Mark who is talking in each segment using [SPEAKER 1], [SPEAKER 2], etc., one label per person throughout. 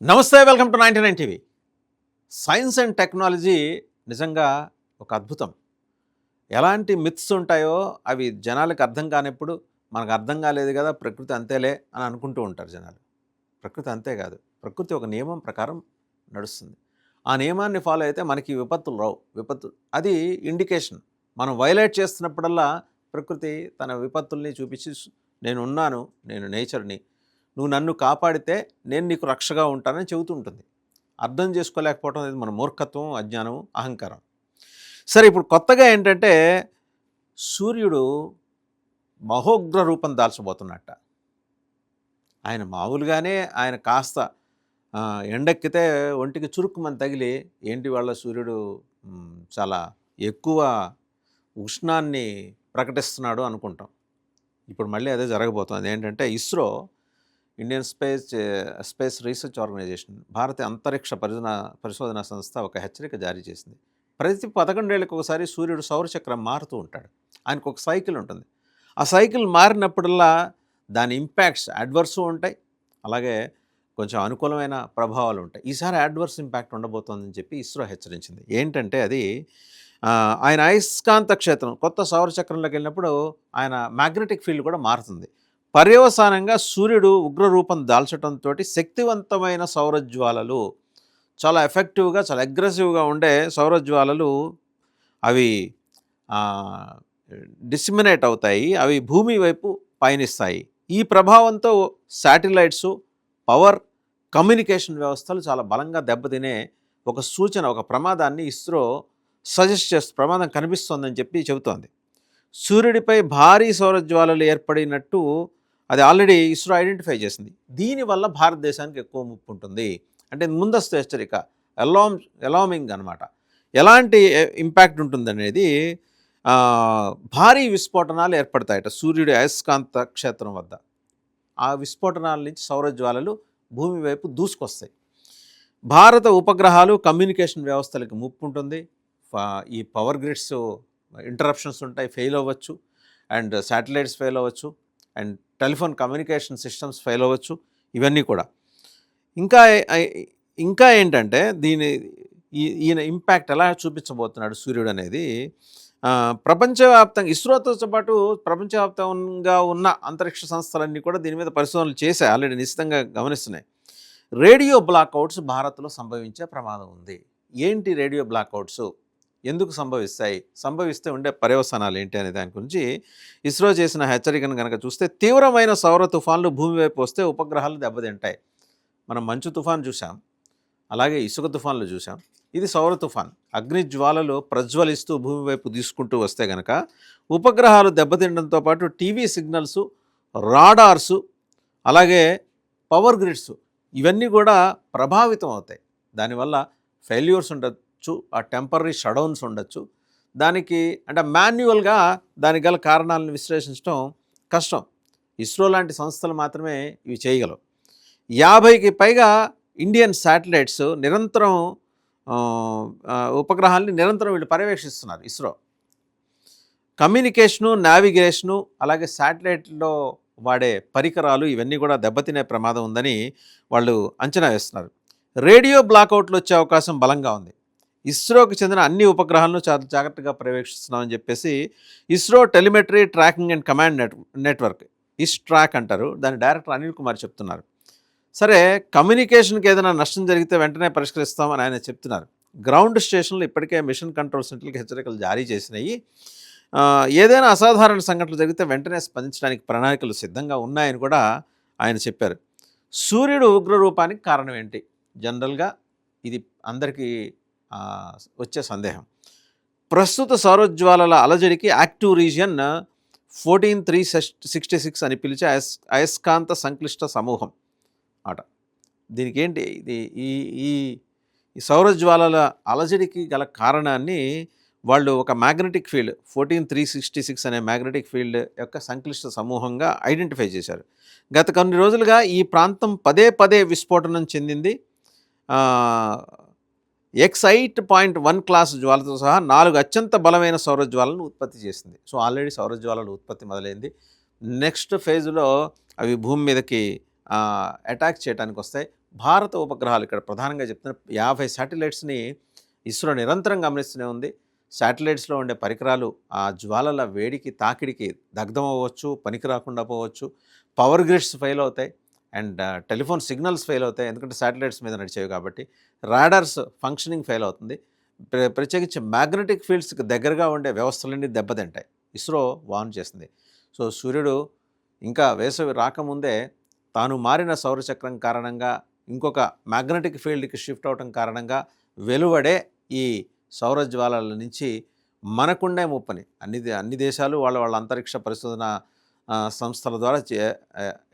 [SPEAKER 1] నమస్తే, welcome to 99 TV. Science and technology నిజంగా ఒక అద్భుతం. ఎలాంటి మిత్స్ ఉంటాయో అవి జనాలకు అర్థం కానప్పుడు మనకు అర్థం కాలేదు కదా, ప్రకృతి అంతేలే అని అనుకుంటూ ఉంటారు జనాలు. ప్రకృతి అంతే కాదు, ప్రకృతి ఒక నియమం ప్రకారం నడుస్తుంది. ఆ నియమాన్ని ఫాలో అయితే మనకి విపత్తులు రావు. అది ఇండికేషన్. మనం వైలేట్ చేస్తున్నప్పుడల్లా ప్రకృతి తన విపత్తుల్ని చూపించి, నేను ఉన్నాను, నేను నేచర్ని, నువ్వు నన్ను కాపాడితే నేను నీకు రక్షగా ఉంటానని చెబుతూ ఉంటుంది. అర్థం చేసుకోలేకపోవడం అనేది మన మూర్ఖత్వం, అజ్ఞానం, అహంకారం. సరే, ఇప్పుడు కొత్తగా ఏంటంటే సూర్యుడు మహోగ్ర రూపం దాల్చబోతున్నట్ట. ఆయన మామూలుగానే ఆయన కాస్త ఎండెక్కితే ఒంటికి చురుక్కుమని తగిలి, ఏంటి వాళ్ళ సూర్యుడు చాలా ఎక్కువ ఉష్ణాన్ని ప్రకటిస్తున్నాడు అనుకుంటాం. ఇప్పుడు మళ్ళీ అదే జరగబోతుంది. ఏంటంటే ISRO, Indian space research organisation, భారతీయ అంతరిక్ష పరిశోధనా సంస్థ ఒక హెచ్చరిక జారీ చేసింది. ప్రతి 11 ఏళ్ళకి ఒకసారి సూర్యుడు సౌరచక్రం మారుతూ ఉంటాడు. ఆయనకు ఒక సైకిల్ ఉంటుంది. ఆ సైకిల్ మారినప్పుడల్లా దాని ఇంపాక్ట్స్ అడ్వర్సు ఉంటాయి, అలాగే కొంచెం అనుకూలమైన ప్రభావాలు ఉంటాయి. ఈసారి అడ్వర్స్ ఇంపాక్ట్ ఉండబోతోందని చెప్పి ఇస్రో హెచ్చరించింది. ఏంటంటే అది ఆయన అయస్కాంత క్షేత్రం కొత్త సౌరచక్రంలోకి వెళ్ళినప్పుడు ఆయన మ్యాగ్నెటిక్ ఫీల్డ్ కూడా మారుతుంది. పర్యవసానంగా సూర్యుడు ఉగ్రరూపం దాల్చడంతో శక్తివంతమైన సౌరజ్వాలలు, చాలా ఎఫెక్టివ్గా, చాలా అగ్రెసివ్గా ఉండే సౌరజ్వాలలు అవి డిసిమినేట్ అవుతాయి. అవి భూమి వైపు పయనిస్తాయి. ఈ ప్రభావంతో శాటిలైట్సు, పవర్, కమ్యూనికేషన్ వ్యవస్థలు చాలా బలంగా దెబ్బతినే ఒక సూచన, ఒక ప్రమాదాన్ని ఇస్రో సజెస్ట్ చేస్తూ ప్రమాదం కనిపిస్తోందని చెప్పి చెబుతోంది. సూర్యుడిపై భారీ సౌరజ్వాలలు ఏర్పడినట్టు అది ఆల్రెడీ ఇస్రో ఐడెంటిఫై చేసింది. దీనివల్ల భారతదేశానికి ఎక్కువ ముప్పు ఉంటుంది. అంటే ముందస్తు హెచ్చరిక, అలార్మింగ్ అనమాట. ఎలాంటి ఇంపాక్ట్ ఉంటుందనేది, భారీ విస్ఫోటనాలు ఏర్పడతాయట సూర్యుడి అయస్కాంత క్షేత్రం వద్ద. ఆ విస్ఫోటనాల నుంచి సౌరజ్వాలలు భూమి వైపు దూసుకొస్తాయి. భారత ఉపగ్రహాలు, కమ్యూనికేషన్ వ్యవస్థలకు ముప్పు ఉంటుంది. ఈ పవర్ గ్రిడ్స్ ఇంటరప్షన్స్ ఉంటాయి, ఫెయిల్ అవ్వచ్చు. అండ్ శాటిలైట్స్ ఫెయిల్ అవ్వచ్చు, and telephone communication systems fail అవ్వచ్చు. ఇవన్నీ కూడా ఇంకా ఏంటంటే ఈయన ఇంపాక్ట్ ఎలా చూపించబోతున్నాడు సూర్యుడు అనేది ప్రపంచవ్యాప్తంగా, ఇస్రోతో పాటు ప్రపంచవ్యాప్తంగా ఉన్న అంతరిక్ష సంస్థలన్నీ కూడా దీని మీద పరిశోధనలు చేసి ఆల్రెడీ నిశ్చితంగా గమనిస్తున్నాయి. రేడియో బ్లాక్అవుట్స్ భారత్లో సంభవించే ప్రమాదం ఉంది. ఏంటి రేడియో బ్లాక్అవుట్స్, ఎందుకు సంభవిస్తే ఉండే పర్యవసానాలు ఏంటి అనే దాని గురించి ఇస్రో చేసిన హెచ్చరికను కనుక చూస్తే, తీవ్రమైన సౌర తుఫాన్లు భూమి వైపు వస్తే ఉపగ్రహాలు దెబ్బతింటాయి. మనం మంచు తుఫాన్ చూసాం, అలాగే ఇసుక తుఫాన్లు చూసాం. ఇది సౌర తుఫాన్. అగ్ని జ్వాలలు ప్రజ్వలిస్తూ భూమి వైపు తీసుకుంటూ వస్తే కనుక ఉపగ్రహాలు దెబ్బతినడంతో పాటు టీవీ సిగ్నల్సు, రాడార్సు, అలాగే పవర్ గ్రిడ్స్ ఇవన్నీ కూడా ప్రభావితం అవుతాయి. దానివల్ల ఫెయిల్యూర్స్ ఉండొచ్చు, ఆ టెంపరీ షడౌన్స్ ఉండొచ్చు. దానికి అంటే మాన్యువల్గా దానికి గల కారణాలను విశ్లేషించడం కష్టం. ఇస్రో లాంటి సంస్థలు మాత్రమే ఇవి చేయగలవు. 50కి పైగా ఇండియన్ శాటిలైట్స్ నిరంతరం ఉపగ్రహాలని నిరంతరం వీళ్ళు పర్యవేక్షిస్తున్నారు. ఇస్రో కమ్యూనికేషను, నావిగేషను, అలాగే శాటిలైట్లో వాడే పరికరాలు ఇవన్నీ కూడా దెబ్బతినే ప్రమాదం ఉందని వాళ్ళు అంచనా వేస్తున్నారు. రేడియో బ్లాక్అవుట్లు వచ్చే అవకాశం బలంగా ఉంది. ఇస్రోకి చెందిన అన్ని ఉపగ్రహాలను చాలా జాగ్రత్తగా పర్యవేక్షిస్తున్నామని చెప్పేసి ISRO telemetry tracking and command network, ISTRAC అంటారు, దాని డైరెక్టర్ అనిల్ కుమార్ చెప్తున్నారు. సరే, కమ్యూనికేషన్కి ఏదైనా నష్టం జరిగితే వెంటనే పరిష్కరిస్తామని ఆయన చెప్తున్నారు. గ్రౌండ్ స్టేషన్లు ఇప్పటికే మిషన్ కంట్రోల్ సెంటర్లకు హెచ్చరికలు జారీ చేసినాయి. ఏదైనా అసాధారణ సంఘటనలు జరిగితే వెంటనే స్పందించడానికి ప్రణాళికలు సిద్ధంగా ఉన్నాయని కూడా ఆయన చెప్పారు. సూర్యుడు ఉగ్రరూపానికి కారణం ఏంటి? జనరల్గా ఇది అందరికీ వచ్చే సందేహం. ప్రస్తుత సౌరజ్వాలల అలజడికి యాక్టివ్ రీజియన్ 14366 అని పిలిచే అయస్కాంత సంక్లిష్ట సమూహం అట. దీనికి ఏంటి, ఇది ఈ సౌరజ్వాలల అలజడికి గల కారణాన్ని వాళ్ళు ఒక మ్యాగ్నెటిక్ ఫీల్డ్ 14366 అనే మ్యాగ్నెటిక్ ఫీల్డ్ యొక్క సంక్లిష్ట సమూహంగా ఐడెంటిఫై చేశారు. గత కొన్ని రోజులుగా ఈ ప్రాంతం పదే పదే విస్ఫోటనం చెందింది. X8.1 క్లాస్ జ్వాలతో సహా 4 అత్యంత బలమైన సౌరజ్వాలను ఉత్పత్తి చేసింది. సో ఆల్రెడీ సౌరజ్వాలల ఉత్పత్తి మొదలైంది. నెక్స్ట్ ఫేజ్లో అవి భూమి మీదకి అటాక్ చేయడానికి వస్తాయి. భారత ఉపగ్రహాలు ఇక్కడ ప్రధానంగా చెప్తున్న 50 శాటిలైట్స్ని ఇస్రో నిరంతరం గమనిస్తూనే ఉంది. శాటిలైట్స్లో ఉండే పరికరాలు ఆ జ్వాలల వేడికి తాకిడికి దగ్ధం అవ్వచ్చు, పనికి రాకుండా పోవచ్చు, పవర్ గ్రిడ్స్ ఫెయిల్ అవుతాయి అండ్ టెలిఫోన్ సిగ్నల్స్ ఫెయిల్ అవుతాయి, ఎందుకంటే శాటిలైట్స్ మీద నడిచేవి కాబట్టి. రాడార్స్ ఫంక్షనింగ్ ఫెయిల్ అవుతుంది. ప్రత్యేకించి మ్యాగ్నెటిక్ ఫీల్డ్స్కి దగ్గరగా ఉండే వ్యవస్థలన్నీ దెబ్బతింటాయి. ఇస్రో వార్న్ చేసింది. సో సూర్యుడు ఇంకా వేసవి రాకముందే తాను మారిన సౌరచక్రం కారణంగా ఇంకొక మ్యాగ్నెటిక్ ఫీల్డ్కి షిఫ్ట్ అవటం కారణంగా వెలువడే ఈ సౌర జ్వాలల నుంచి మనకుండే ముప్పని అన్ని దేశాలు వాళ్ళ అంతరిక్ష పరిశోధన సంస్థల ద్వారా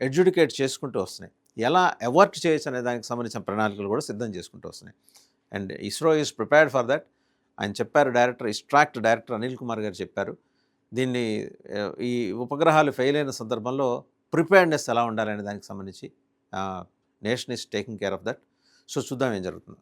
[SPEAKER 1] ఎడ్యుకేట్ చేసుకుంటూ వస్తున్నాయి. ఎలా అవార్ట్ చేయొచ్చు అనే దానికి సంబంధించిన ప్రణాళికలు కూడా సిద్ధం చేసుకుంటూ వస్తున్నాయి. And ISRO is prepared for that. ఆయన చెప్పారు, ఇస్ట్రాక్ట్ డైరెక్టర్ అనిల్ కుమార్ గారు చెప్పారు. దీన్ని ఈ ఉపగ్రహాలు ఫెయిల్ అయిన సందర్భంలో ప్రిపేర్డ్నెస్ ఎలా ఉండాలనే దానికి సంబంధించి nation is taking care of that. So చూద్దాం ఏం జరుగుతుందో.